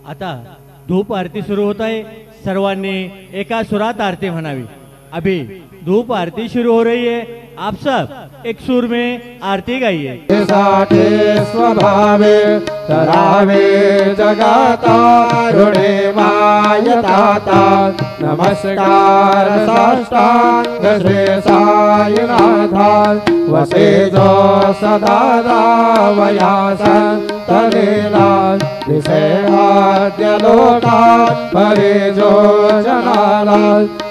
आता धूप आरती सुरू होत आहे। सर्वांनी एका सुरात आरती म्हणावी। अभी धूप आरती शुरू हो रही है। आप सब एक सुर में आरती गाइए। साठे स्वभावे तरावे जगाता ऋणे मायताता नमस्कार साष्टांग श्री साईनाथा वसे जो सदा वयासन तलेला दिसे आद्य लोका परे जो जनाला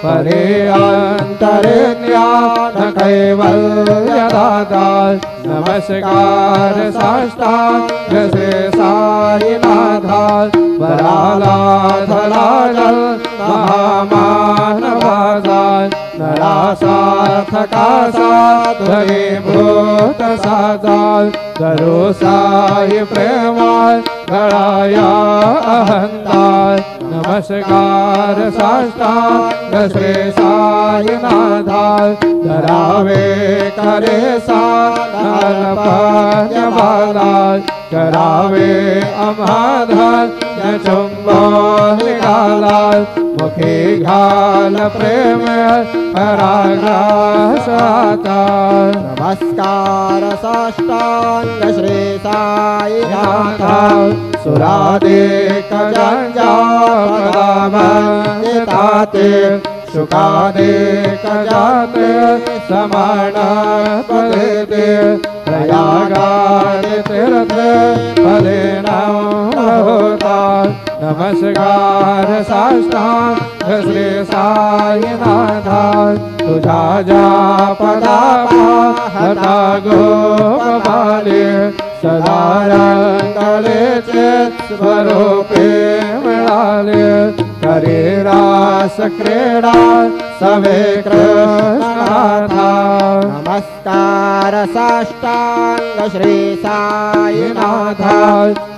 परे अंतरे ज्ञान कैवल्य दाता नमस्कार साष्टांग श्री साईनाथा वराला धराजल महामानवाचा नरासार्थका साधे भूत साजा करो साई प्रेमाय गळाया अहंताय नमस्कार साष्टांग श्री साईनाथाय धरावे करे साधर्मपाद्यबालाय करावे अमाधार चुंबन घालाय मुखे घाल प्रेम पराग्रासाता नमस्कार साष्टांग श्री साईनाथा सुरादेक जंजापदामन्दिताते शुकादेक जाते समान पदेते प्रयागादि तीर्थ पदे होता नमस्कार साष्टांग श्री साईनाथा तुझा जापदा हता गोपाले सदा रंगलेचे स्वरूपे मिळाले करे रास क्रीडा सवे कृष्णाथा नमस्कार साष्टांग श्री साईनाथा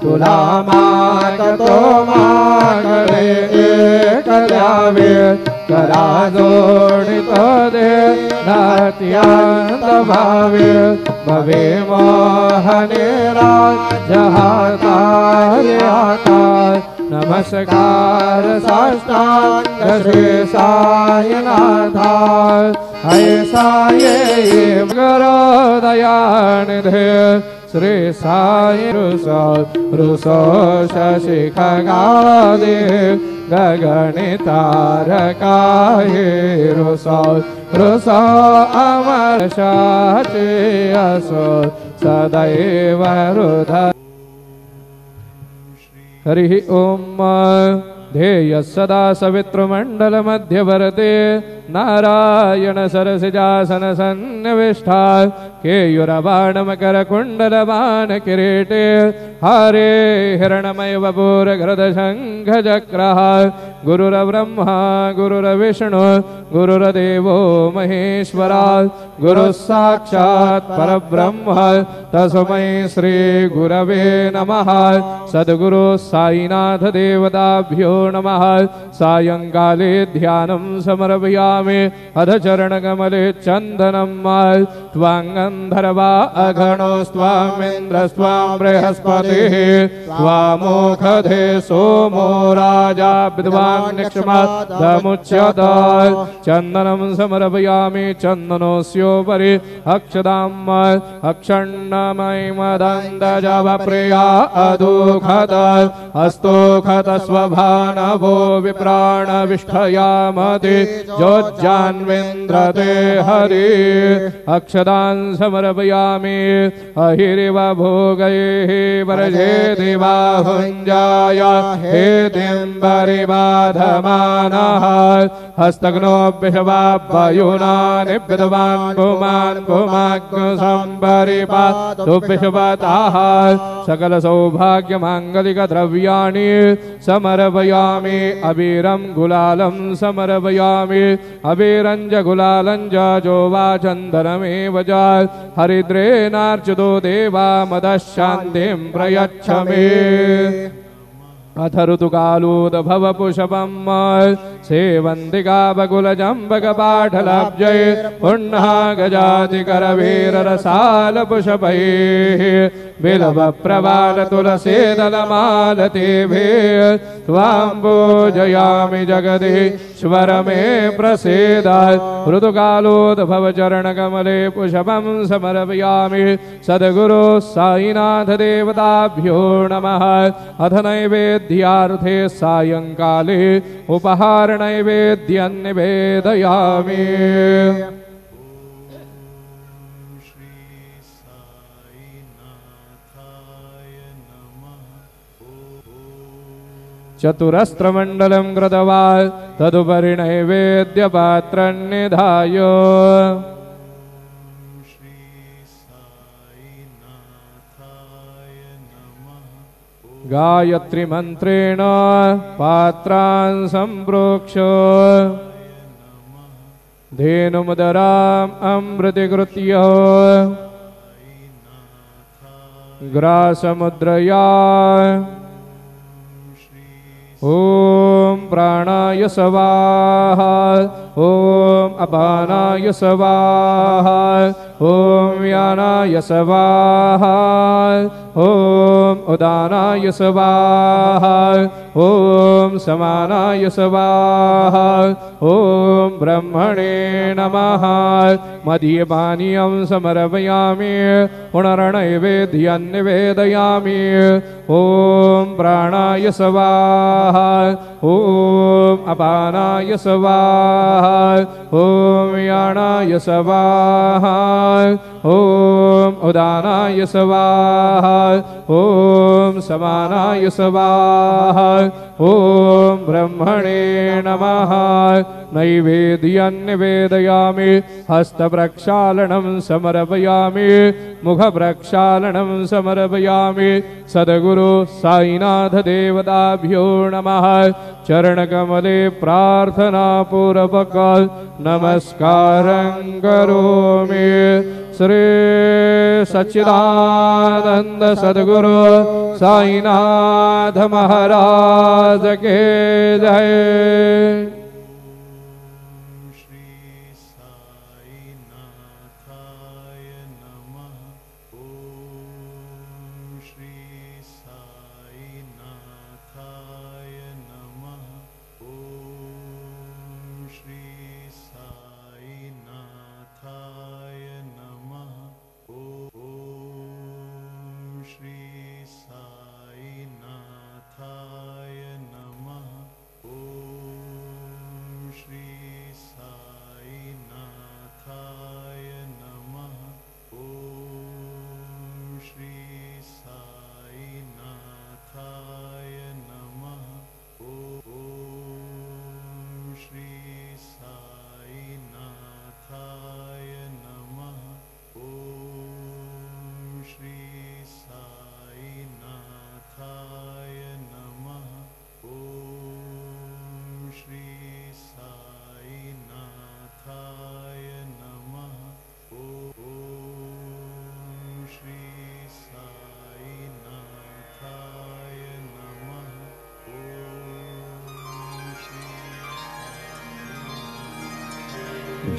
तुला मागतो मागणे एक द्यावे करा जोडितो दे नात्यांत भावे भवे मोहने राज्य हाता नमस्कार साष्टांग श्री साईनाथा ऐसा ये गुरु दयानिधे श्री साई रुसो शशि खगादे गगने तारकाये रुसो अमर शाचे असो सदैव रुध हरि ओम ध्येय सदा सवित्रमंडल मध्यवर्ते नारायण सरसिजासन सन्निविष्टा केयुरबाण मकर कुंडल बाण किरीटे हरे हिरणमय वपूर घृत शंख चक्रः गुरुर्ब्रह्मा गुरुर्विष्णु गुरुर्देवो महेश्वरा गुरुः साक्षात् परब्रह्म तस्मै श्री गुरवे नमः सद्गुरु साईनाथ देवताभ्यो नमः सायंकाले ध्यानं समर्पयामि अधचरणकमले चन्दनं त्वाङ्गन्धर्वा अघणोस्त्वामिन्द्रस्त्वां बृहस्पतिः त्वामोखधे सोमो राजा विद्वान्निक्षमादमुच्यत चन्दनं समर्पयामि चन्दनोस्योपरि अक्षदाम् अक्षण्णमयमदन्तजवप्रिया अदुखत हस्तोखत स्वभानवो विप्राणविष्ठयामति जोज्जान्विन्द्रते हरि अक्षदान् समर्पयामि अहिरिव भोगैः वर्जे दिवाहुञ्जाय हेतिम्बरिबाधमानः हस्तग्नोऽभ्यशवापयुना निभृतवान् पुमान् पुमाग्निसम्परिपातुभ्यशवताः सकल सौभाग्यमाङ्गलिक द्रव्याणि समर्पयामि अबीरं गुलालं समर्पयामि अबीरं च गुलालं च जो वा चन्दनमेव च हरिद्रेणार्चितो देवा मदशान्तिं प्रयच्छ मे अथ ऋतुकालोद्भवपुष्पम् सेवन्तिका बकुलजम्बकपाठलब्जै पुण्यः गजातिकरवीररसालपुषपैः बिल्वप्रवालतुलसीदलमालतीभिः त्वां पूजयामि जगदीश्वर मे प्रसीद ऋतुकालोद्भवचरणकमले पुष्पं समर्पयामि सद्गुरो साईनाथ देवताभ्यो नमः अथ नैवेद्यार्थे सायंकाले उपहार नैवेद्यं निवेदयामि चतुरस्त्रमण्डलं कृत्वा तदुपरि नैवेद्यपात्रं निधाय गायत्री मंत्रेण पात्रान् सम्प्रोक्ष धेनुमुदराम् अमृतीकृत्य ग्रासमुद्रया ओम प्राणाय स्वाहा ओम अपानाय स्वाहा ओम व्यानाय स्वाहा ओम उदानाय स्वाहा ओम समानाय स्वाहा ओम ब्रह्मणे नमः मदीयपानीयं समर्पयामि पुनर्नैवेद्यं निवेदयामि ओम प्राणाय स्वाहा ओम अपानाय स्वाहा ओम व्यानाय स्वाहा ओम उदानाय स्वाहा ओम समानाय स्वाहा ओम ब्रह्मणे नमः नैवेद्यं निवेदयामि हस्तप्रक्षालनं समर्पयामि मुखप्रक्षालनं समर्पयामि सद्गुरु साईनाथ देवताभ्यो नमः चरणकमले प्रार्थनापूर्वक नमस्कारं करोमि श्री सच्चिदानंद सद्गुरु साईनाथ महाराज के जय।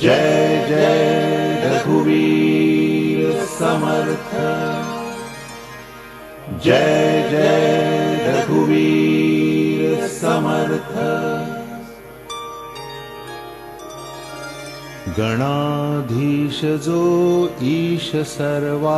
जय जय रघुवीर समर्थ जय जय रघुवीर समर्थ गणाधीश जो ईश सर्वा